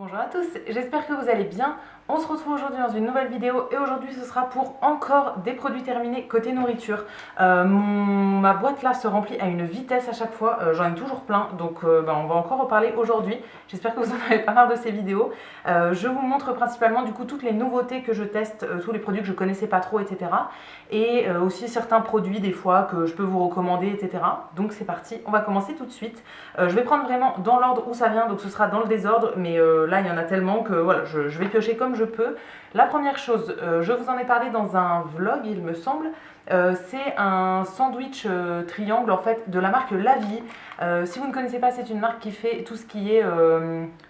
Bonjour à tous, j'espère que vous allez bien. On se retrouve aujourd'hui dans une nouvelle vidéo et aujourd'hui ce sera pour encore des produits terminés côté nourriture. Ma boîte là se remplit à une vitesse à chaque fois, j'en ai toujours plein donc on va encore en parler aujourd'hui. J'espère que vous en avez pas marre de ces vidéos. Je vous montre principalement du coup toutes les nouveautés que je teste, tous les produits que je connaissais pas trop, etc. Et aussi certains produits des fois que je peux vous recommander, etc. Donc c'est parti, on va commencer tout de suite. Je vais prendre vraiment dans l'ordre où ça vient, donc ce sera dans le désordre, mais là il y en a tellement que voilà, je vais piocher comme je peux. La première chose, je vous en ai parlé dans un vlog il me semble, c'est un sandwich triangle en fait de la marque La Vie. Si vous ne connaissez pas, c'est une marque qui fait tout ce qui est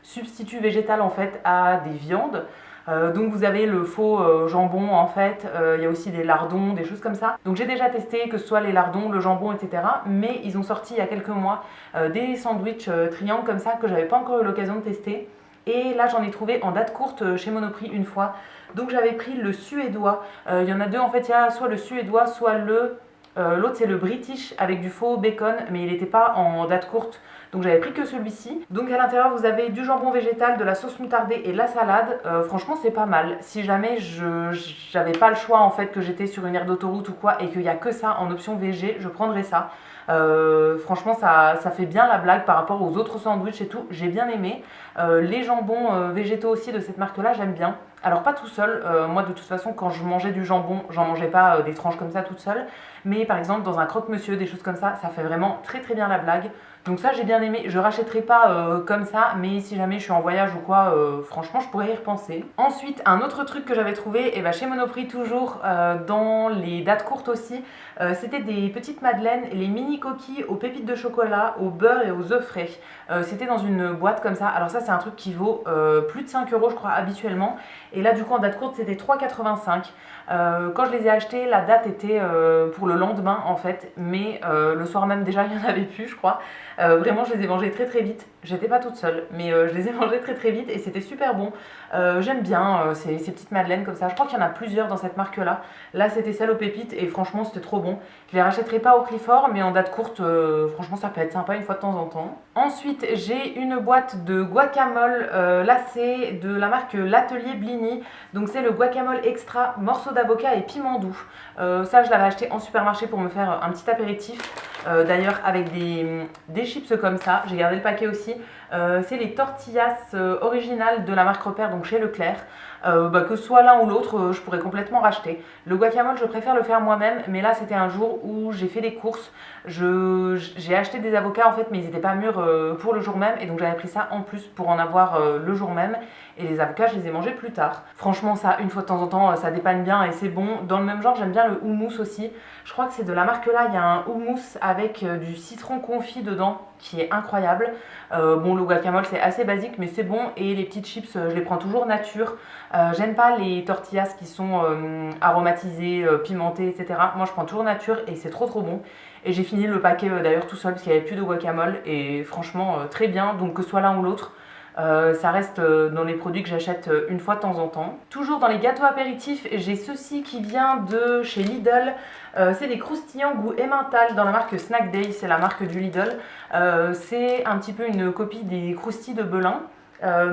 substitut végétal en fait à des viandes. Donc vous avez le faux jambon en fait, il y a aussi des lardons, des choses comme ça. Donc j'ai déjà testé que ce soit les lardons, le jambon, etc. Mais ils ont sorti il y a quelques mois des sandwichs triangles comme ça que j'avais pas encore eu l'occasion de tester. Et là j'en ai trouvé en date courte chez Monoprix une fois. Donc j'avais pris le suédois. Il y en a deux en fait, il y a soit le suédois, soit l'autre c'est le british avec du faux bacon, mais il n'était pas en date courte. Donc j'avais pris que celui-ci. Donc à l'intérieur vous avez du jambon végétal, de la sauce moutardée et de la salade. Franchement c'est pas mal. Si jamais j'avais pas le choix en fait, que j'étais sur une aire d'autoroute ou quoi et qu'il n'y a que ça en option végé, je prendrais ça. Franchement ça fait bien la blague par rapport aux autres sandwichs et tout, j'ai bien aimé. Les jambons végétaux aussi de cette marque là j'aime bien. Alors pas tout seul, moi de toute façon quand je mangeais du jambon, j'en mangeais pas des tranches comme ça toute seule, mais par exemple dans un croque-monsieur, des choses comme ça fait vraiment très très bien la blague. Donc ça j'ai bien aimé, je rachèterai pas comme ça, mais si jamais je suis en voyage ou quoi, franchement je pourrais y repenser. Ensuite un autre truc que j'avais trouvé, et bah chez Monoprix toujours, dans les dates courtes aussi, c'était des petites madeleines, les mini coquilles aux pépites de chocolat, au beurre et aux œufs frais. C'était dans une boîte comme ça, alors ça c'est un truc qui vaut plus de 5 € je crois habituellement, et là du coup en date courte c'était 3,85 €. Quand je les ai achetés, la date était pour le lendemain en fait, mais le soir même déjà il n'y en avait plus je crois. Vraiment je les ai mangés très très vite, j'étais pas toute seule, mais je les ai mangés très très vite et c'était super bon. J'aime bien ces petites madeleines comme ça, je crois qu'il y en a plusieurs dans cette marque là. Là c'était celle aux pépites et franchement c'était trop bon. Je les rachèterai pas au prix fort, mais en date courte franchement ça peut être sympa une fois de temps en temps. Ensuite j'ai une boîte de guacamole, là c'est de la marque L'Atelier Blini, donc c'est le guacamole extra morceaux d'avocat et piment doux. Ça je l'avais acheté en supermarché pour me faire un petit apéritif, d'ailleurs avec des chips comme ça, j'ai gardé le paquet aussi. C'est les tortillas originales de la marque Repère, donc chez Leclerc. Que ce soit l'un ou l'autre, je pourrais complètement racheter. Le guacamole, je préfère le faire moi-même, mais là c'était un jour où j'ai fait des courses. J'ai acheté des avocats en fait, mais ils n'étaient pas mûrs pour le jour même, et donc j'avais pris ça en plus pour en avoir le jour même. Et les avocats, je les ai mangés plus tard. Franchement, ça, une fois de temps en temps, ça dépanne bien et c'est bon. Dans le même genre, j'aime bien le houmous aussi. Je crois que c'est de la marque là, il y a un houmous avec du citron confit dedans qui est incroyable. Bon, le guacamole c'est assez basique mais c'est bon, et les petites chips je les prends toujours nature. J'aime pas les tortillas qui sont aromatisées, pimentées, etc. Moi je prends toujours nature et c'est trop bon. Et j'ai fini le paquet d'ailleurs tout seul parce qu'il n'y avait plus de guacamole et franchement très bien, donc que ce soit l'un ou l'autre. Ça reste dans les produits que j'achète une fois de temps en temps. Toujours dans les gâteaux apéritifs, j'ai ceci qui vient de chez Lidl. C'est des croustillants goût emmental dans la marque Snack Day, c'est la marque du Lidl. C'est un petit peu une copie des croustilles de Belin.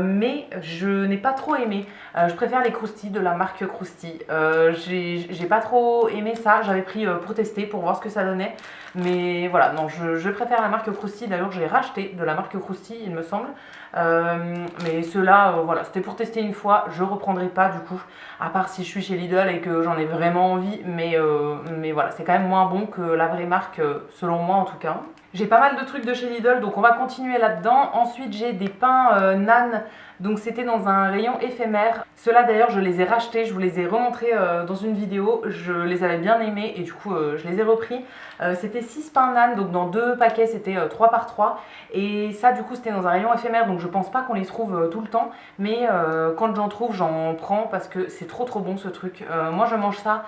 Mais je n'ai pas trop aimé. Je préfère les croustilles de la marque Crousty. J'ai pas trop aimé ça. J'avais pris pour tester, pour voir ce que ça donnait. Mais voilà, non, je préfère la marque Crousty. D'ailleurs, j'ai racheté de la marque Crousty, il me semble. Mais ceux-là, voilà, c'était pour tester une fois. Je reprendrai pas du coup, à part si je suis chez Lidl et que j'en ai vraiment envie. Mais voilà, c'est quand même moins bon que la vraie marque, selon moi en tout cas. J'ai pas mal de trucs de chez Lidl, donc on va continuer là-dedans. Ensuite, j'ai des pains Nan, donc c'était dans un rayon éphémère. Ceux-là d'ailleurs, je les ai rachetés, je vous les ai remontrés dans une vidéo. Je les avais bien aimés et du coup, je les ai repris. C'était 6 pains Nan, donc dans 2 paquets, c'était 3 par 3. Et ça, du coup, c'était dans un rayon éphémère, donc je pense pas qu'on les trouve tout le temps. Mais quand j'en trouve, j'en prends parce que c'est trop bon ce truc. Moi, je mange ça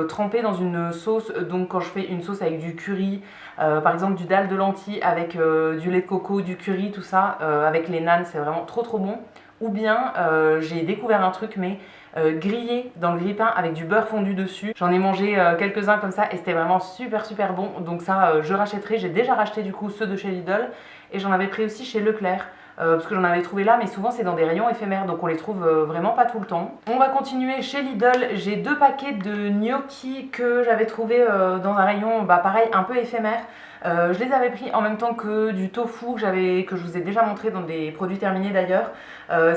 trempé dans une sauce, donc quand je fais une sauce avec du curry, par exemple du dalle de lentilles avec du lait de coco, du curry, tout ça, avec les nanes, c'est vraiment trop bon. Ou bien j'ai découvert un truc, mais grillé dans le grille-pain avec du beurre fondu dessus. J'en ai mangé quelques-uns comme ça et c'était vraiment super bon. Donc ça, je rachèterai. J'ai déjà racheté du coup ceux de chez Lidl et j'en avais pris aussi chez Leclerc. parce que j'en avais trouvé là, mais souvent c'est dans des rayons éphémères, donc on les trouve vraiment pas tout le temps. On va continuer chez Lidl. J'ai 2 paquets de gnocchi que j'avais trouvé dans un rayon, pareil, un peu éphémère. Je les avais pris en même temps que du tofu que je vous ai déjà montré dans des produits terminés d'ailleurs.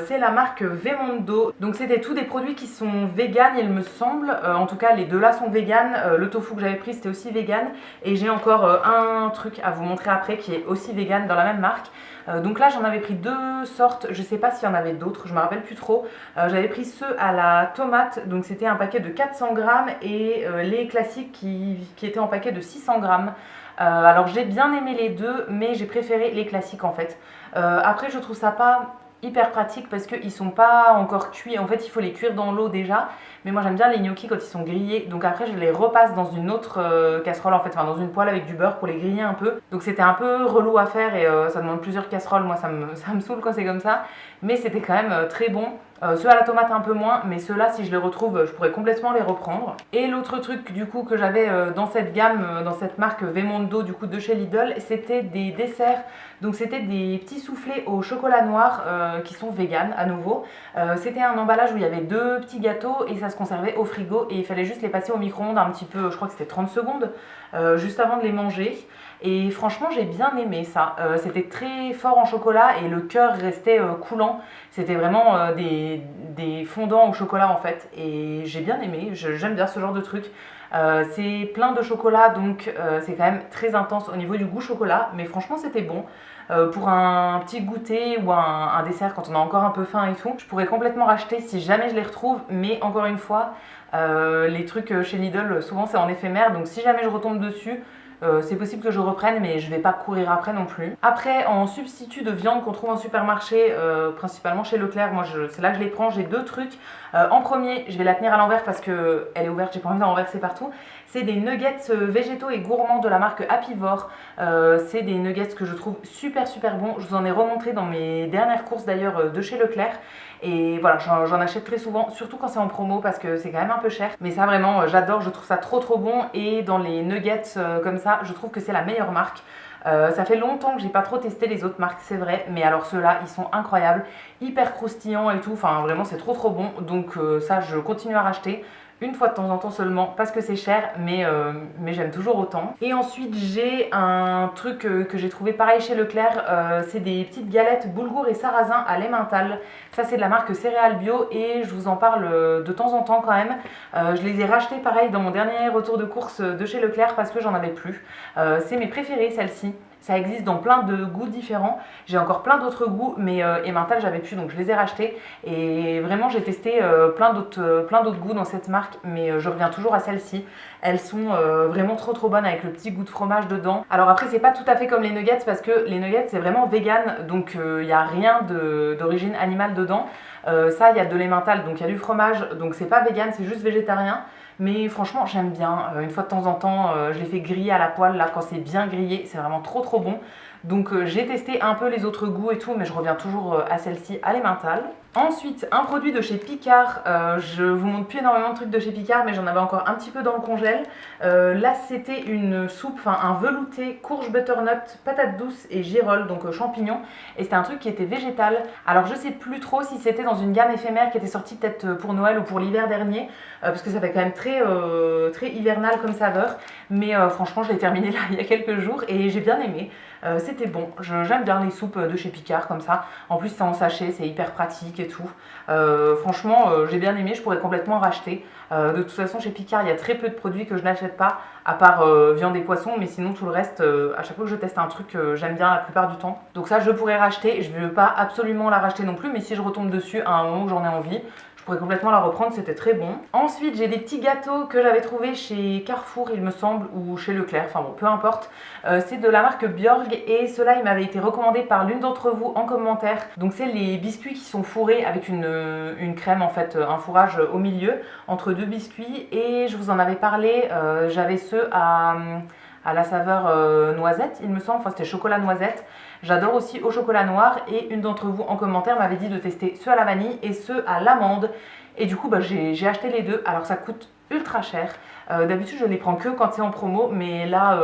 C'est la marque Vemondo. Donc c'était tous des produits qui sont vegan il me semble. En tout cas les deux là sont vegan. Le tofu que j'avais pris c'était aussi vegan. Et j'ai encore un truc à vous montrer après qui est aussi vegan dans la même marque. Donc là j'en avais pris 2 sortes, je sais pas s'il y en avait d'autres, je me rappelle plus trop. J'avais pris ceux à la tomate, donc c'était un paquet de 400 grammes et les classiques qui étaient en paquet de 600 grammes. Alors j'ai bien aimé les deux, mais j'ai préféré les classiques en fait. Après je trouve ça pas hyper pratique parce qu'ils sont pas encore cuits. En fait il faut les cuire dans l'eau déjà, mais moi j'aime bien les gnocchis quand ils sont grillés, donc après je les repasse dans une autre casserole en fait, enfin dans une poêle avec du beurre pour les griller un peu. Donc c'était un peu relou à faire et ça demande plusieurs casseroles, moi ça me saoule quand c'est comme ça, mais c'était quand même très bon. Ceux à la tomate un peu moins, mais ceux-là si je les retrouve je pourrais complètement les reprendre. Et l'autre truc du coup que j'avais dans cette gamme, dans cette marque Vemondo du coup de chez Lidl, c'était des desserts. Donc c'était des petits soufflés au chocolat noir qui sont vegan à nouveau. C'était un emballage où il y avait 2 petits gâteaux et ça se conservait au frigo et il fallait juste les passer au micro-ondes un petit peu, je crois que c'était 30 secondes, juste avant de les manger. Et franchement j'ai bien aimé ça, c'était très fort en chocolat et le cœur restait coulant. C'était vraiment des fondants au chocolat en fait et j'ai bien aimé, j'aime bien ce genre de truc. C'est plein de chocolat donc c'est quand même très intense au niveau du goût chocolat, mais franchement c'était bon. Pour un petit goûter ou un dessert quand on a encore un peu faim et tout, je pourrais complètement racheter si jamais je les retrouve, mais encore une fois, les trucs chez Lidl souvent c'est en éphémère, donc si jamais je retombe dessus, c'est possible que je reprenne, mais je vais pas courir après non plus. Après, en substitut de viande qu'on trouve en supermarché, principalement chez Leclerc, moi c'est là que je les prends, j'ai 2 trucs. En premier, je vais la tenir à l'envers parce qu'elle est ouverte, j'ai pas envie d'en renverser partout. C'est des nuggets végétaux et gourmands de la marque Happyvore. C'est des nuggets que je trouve super bons. Je vous en ai remontré dans mes dernières courses d'ailleurs de chez Leclerc. Et voilà, j'en achète très souvent, surtout quand c'est en promo parce que c'est quand même un peu cher. Mais ça vraiment, j'adore, je trouve ça trop bon. Et dans les nuggets comme ça, je trouve que c'est la meilleure marque. Ça fait longtemps que j'ai pas trop testé les autres marques, c'est vrai, mais alors ceux-là, ils sont incroyables, hyper croustillants et tout, enfin vraiment c'est trop bon, donc ça je continue à racheter. Une fois de temps en temps seulement parce que c'est cher, mais j'aime toujours autant. Et ensuite j'ai un truc que j'ai trouvé pareil chez Leclerc, c'est des petites galettes boulgour et sarrasin à l'emmental. Ça c'est de la marque Céréales Bio et je vous en parle de temps en temps quand même. Je les ai rachetés pareil dans mon dernier retour de course de chez Leclerc parce que j'en avais plus. C'est mes préférées celles-ci. Ça existe dans plein de goûts différents. J'ai encore plein d'autres goûts, mais emmental j'avais plus, donc je les ai rachetés. Et vraiment j'ai testé plein d'autres goûts dans cette marque, mais je reviens toujours à celle-ci. Elles sont vraiment trop bonnes avec le petit goût de fromage dedans. Alors après c'est pas tout à fait comme les nuggets parce que les nuggets c'est vraiment vegan, donc il n'y a rien d'origine animale dedans. Ça il y a de l'emmental, donc il y a du fromage, donc c'est pas vegan, c'est juste végétarien. Mais franchement j'aime bien, une fois de temps en temps je les fais griller à la poêle là quand c'est bien grillé, c'est vraiment trop bon. Donc j'ai testé un peu les autres goûts et tout, mais je reviens toujours à celle-ci, à l'emmental. Ensuite, un produit de chez Picard. Je vous montre plus énormément de trucs de chez Picard, mais j'en avais encore un petit peu dans le congèle. Là, c'était une soupe, enfin un velouté, courge butternut, patates douces et girolles, donc champignons. Et c'était un truc qui était végétal. Alors je sais plus trop si c'était dans une gamme éphémère qui était sortie peut-être pour Noël ou pour l'hiver dernier, parce que ça fait quand même très hivernal comme saveur. Mais franchement, je l'ai terminé là il y a quelques jours et j'ai bien aimé. C'était bon, j'aime bien les soupes de chez Picard comme ça. En plus c'est en sachet, c'est hyper pratique et tout. Franchement j'ai bien aimé, je pourrais complètement racheter. De toute façon chez Picard il y a très peu de produits que je n'achète pas, à part viande et poisson, mais sinon tout le reste, à chaque fois que je teste un truc, j'aime bien la plupart du temps. Donc ça je pourrais racheter, je ne veux pas absolument la racheter non plus, mais si je retombe dessus à un moment où j'en ai envie, je pourrais complètement la reprendre, c'était très bon. Ensuite, j'ai des petits gâteaux que j'avais trouvés chez Carrefour, il me semble, ou chez Leclerc, enfin bon, peu importe. C'est de la marque Björg et ceux-là, ils m'avaient été recommandés par l'une d'entre vous en commentaire. Donc c'est les biscuits qui sont fourrés avec une crème, en fait, un fourrage au milieu, entre 2 biscuits. Et je vous en avais parlé, j'avais ceux à la saveur noisette, il me semble, enfin c'était chocolat noisette. J'adore aussi au chocolat noir et une d'entre vous en commentaire m'avait dit de tester ceux à la vanille et ceux à l'amande. Et du coup, bah, j'ai acheté les deux. Alors ça coûte ultra cher. D'habitude, je les prends que quand c'est en promo, mais là,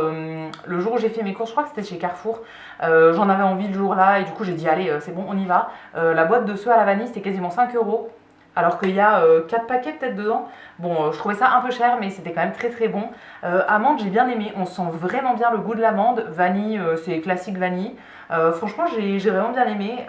le jour où j'ai fait mes courses, je crois que c'était chez Carrefour, j'en avais envie le jour-là et du coup, j'ai dit allez, c'est bon, on y va. La boîte de ceux à la vanille, c'était quasiment 5 euros. Alors qu'il y a 4 paquets peut-être dedans. Bon, je trouvais ça un peu cher, mais c'était quand même très très bon. Amande, j'ai bien aimé. On sent vraiment bien le goût de l'amande. Vanille, c'est classique vanille. Franchement, j'ai vraiment bien aimé.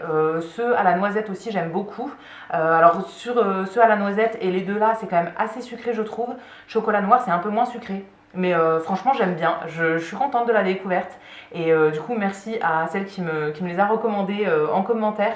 Ceux à la noisette aussi, j'aime beaucoup. Alors, sur ceux à la noisette et les deux là, c'est quand même assez sucré, je trouve. Chocolat noir, c'est un peu moins sucré. Mais franchement, j'aime bien. Je suis contente de la découverte. Et du coup, merci à celle qui me les a recommandés en commentaire.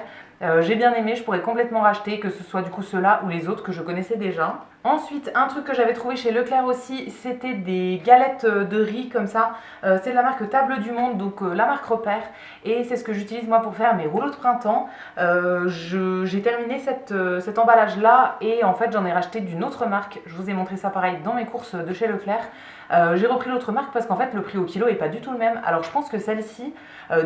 J'ai bien aimé, je pourrais complètement racheter, que ce soit du coup ceux-là ou les autres que je connaissais déjà. Ensuite, un truc que j'avais trouvé chez Leclerc aussi, c'était des galettes de riz comme ça. C'est de la marque Table du Monde, donc la marque Repère. Et c'est ce que j'utilise moi pour faire mes rouleaux de printemps. J'ai terminé cet emballage-là et en fait j'en ai racheté d'une autre marque. Je vous ai montré ça pareil dans mes courses de chez Leclerc. J'ai repris l'autre marque parce qu'en fait le prix au kilo est pas du tout le même. Alors je pense que celle-ci,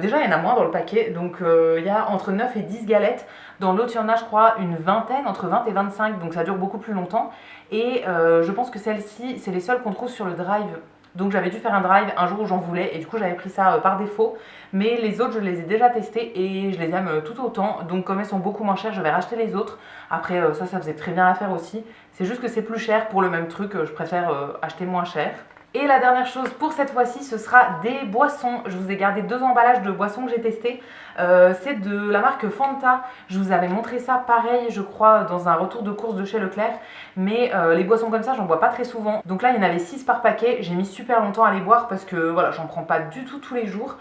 déjà il y en a moins dans le paquet, donc il y a entre 9 et 10 galettes. Dans l'autre il y en a je crois une vingtaine, entre 20 et 25, donc ça dure beaucoup plus longtemps. Et je pense que celle-ci c'est les seules qu'on trouve sur le drive. Donc j'avais dû faire un drive un jour où j'en voulais et du coup j'avais pris ça par défaut. Mais les autres je les ai déjà testées et je les aime tout autant. Donc comme elles sont beaucoup moins chères, je vais racheter les autres. Après ça faisait très bien l'affaire aussi. C'est juste que c'est plus cher pour le même truc, je préfère acheter moins cher. Et la dernière chose pour cette fois-ci, ce sera des boissons. Je vous ai gardé 2 emballages de boissons que j'ai testés. C'est de la marque Fanta. Je vous avais montré ça pareil, je crois, dans un retour de course de chez Leclerc. Mais les boissons comme ça, j'en bois pas très souvent. Donc là, il y en avait 6 par paquet. J'ai mis super longtemps à les boire parce que voilà, j'en prends pas du tout tous les jours.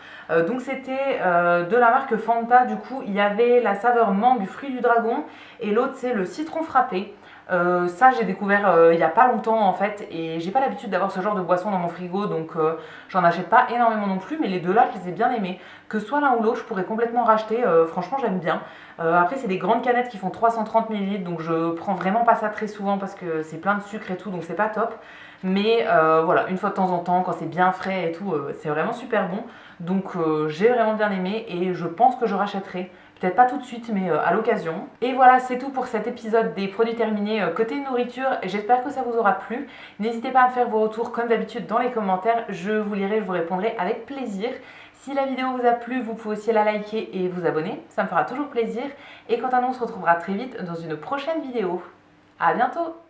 Donc c'était de la marque Fanta. Du coup, il y avait la saveur mangue, fruit du dragon. Et l'autre, c'est le citron frappé. Ça j'ai découvert il n'y a pas longtemps en fait et j'ai pas l'habitude d'avoir ce genre de boisson dans mon frigo donc j'en achète pas énormément non plus, mais les deux là je les ai bien aimés. Que ce soit l'un ou l'autre je pourrais complètement racheter, franchement j'aime bien. Après c'est des grandes canettes qui font 330 ml donc je prends vraiment pas ça très souvent parce que c'est plein de sucre et tout donc c'est pas top. Mais voilà, une fois de temps en temps quand c'est bien frais et tout c'est vraiment super bon. Donc j'ai vraiment bien aimé et je pense que je rachèterai. Peut-être pas tout de suite, mais à l'occasion. Et voilà, c'est tout pour cet épisode des produits terminés côté nourriture. J'espère que ça vous aura plu. N'hésitez pas à me faire vos retours comme d'habitude dans les commentaires. Je vous lirai, je vous répondrai avec plaisir. Si la vidéo vous a plu, vous pouvez aussi la liker et vous abonner. Ça me fera toujours plaisir. Et quant à nous, on se retrouvera très vite dans une prochaine vidéo. À bientôt!